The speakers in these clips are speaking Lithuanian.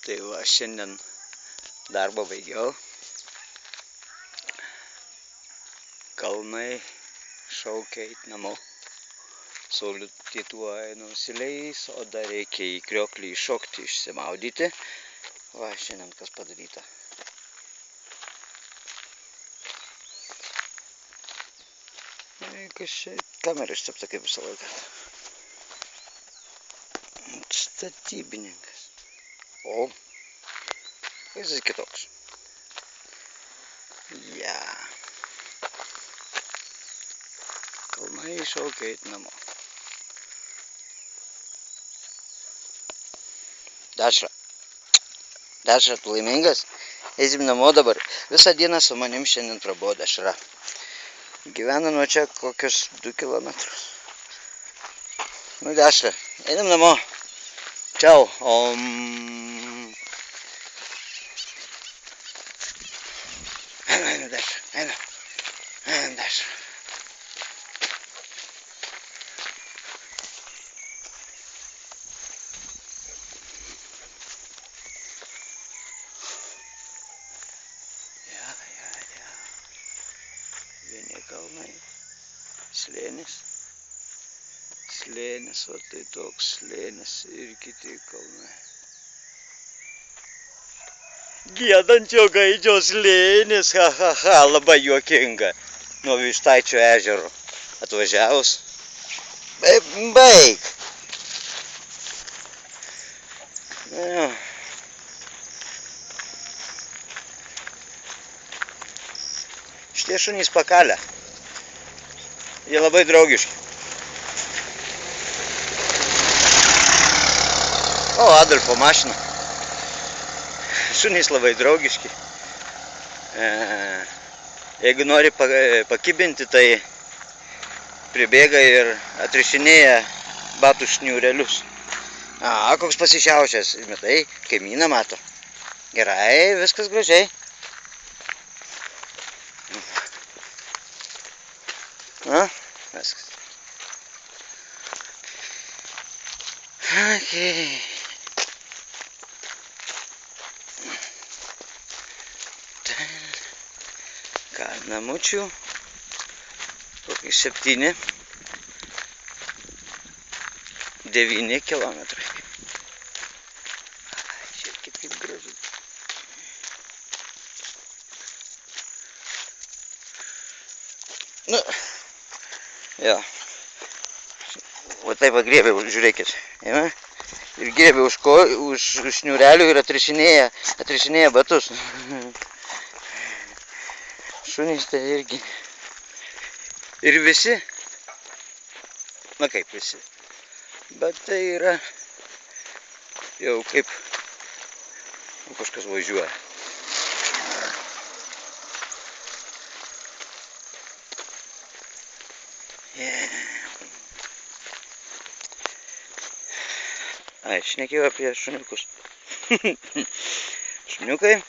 Tai va, šiandien darbą baigiau. Kalnai šaukia eit namo. Saulutėtuoja nusileis, o dar reikia į krioklį iššokti, išsimaudyti. Va, šiandien kas padaryta. Kas čia kamera išcepta kaip visą laiką. Statybininkas. O, jis kitoks. Ja. Kalnai šaukia eit namo. Dešra, tu laimingas? Eisim namo dabar. Visą dieną su manim šiandien prabuvo Dešra. Gyvena nuo čia kokius 2 kilometrus. Nu, Dešra, einam namo. Čiau. Einam, Dešra, einam. Einam, Dešra. Ja. Vieni kalnai. Slėnis. Slėnis, o tai toks slėnis ir kiti kalnai. Giedančio gaidžio slėnis, labai juokinga. Nuo Vištaičio ežero atvažiavus. Baig! Ja. Šitie šunys pakalę. Jie labai draugiški. O, Adolfo mašina. Šunys labai draugiški. Jeigu nori pakibinti, tai pribėga ir atrišinėja batų šniūrelius. Koks pasišiaušęs. Matai, kaimyną mato. Gerai, viskas gražiai. Viskas. Okay. Ką, namučių, kokie 7-9 kilometrai. Žiūrėkit, kaip gražu. Nu, jo. Va taip griebė, žiūrėkit. Ir griebė už šniūrelių ir atrišinėja batus. Šunys tai irgi. Ir visi. Na kaip visi. Bet tai yra jau kaip kažkas važiuoja. Šnekėjau apie šuniukus. Šuniukai.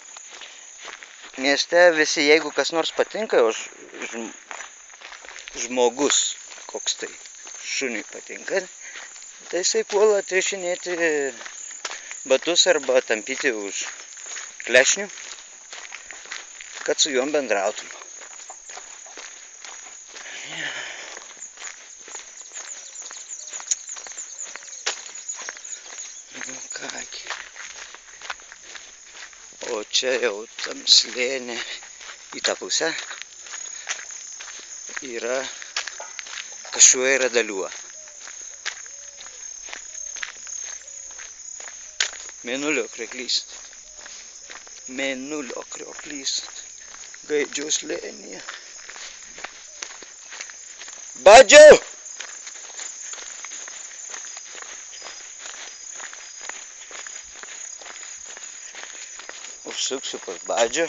Mieste visi, jeigu kas nors patinka, o žmogus, koks tai šuniui patinka, tai jisai puola atrišinėti batus arba tampyti už klešnių, kad su juom bendrautum. Kągi. O čia jau tam slėnė į tą pusę yra Kašuoja Daliuo. Mėnulio krioklys. Mėnulio krioklys. Gaidžio slėnyje. Badžiau! Užsuksiu pas Badžio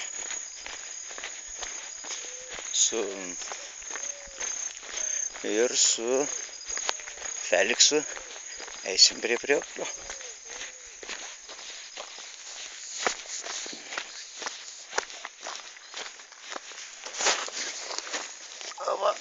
ir su Feliksu eisim prie Krioklio. Va.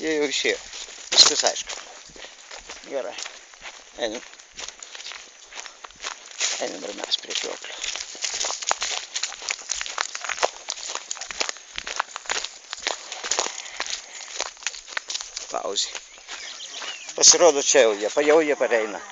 Jie jau išėjo. Viskas aišku. Gerai. Einam. Einam ir mes prie žioplio. Pauzė. Pasirodo čia jau jie pareina.